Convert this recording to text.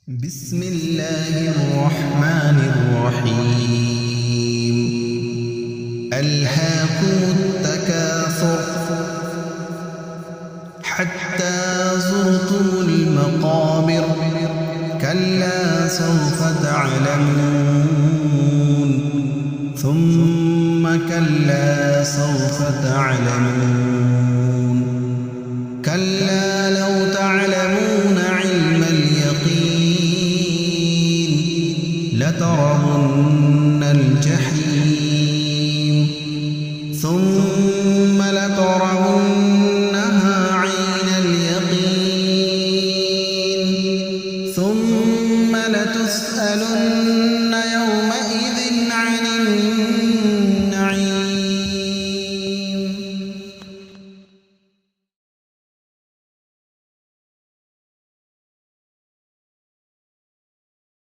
بسم الله الرحمن الرحيم. ألهاكم التكاثر حتى زرتم المقابر كلا سوف تعلمون ثم كلا سوف تعلمون كلا لو تعلمون علم اليقين لترون الجحيم ثم لترونها عين اليقين ثم لتسألن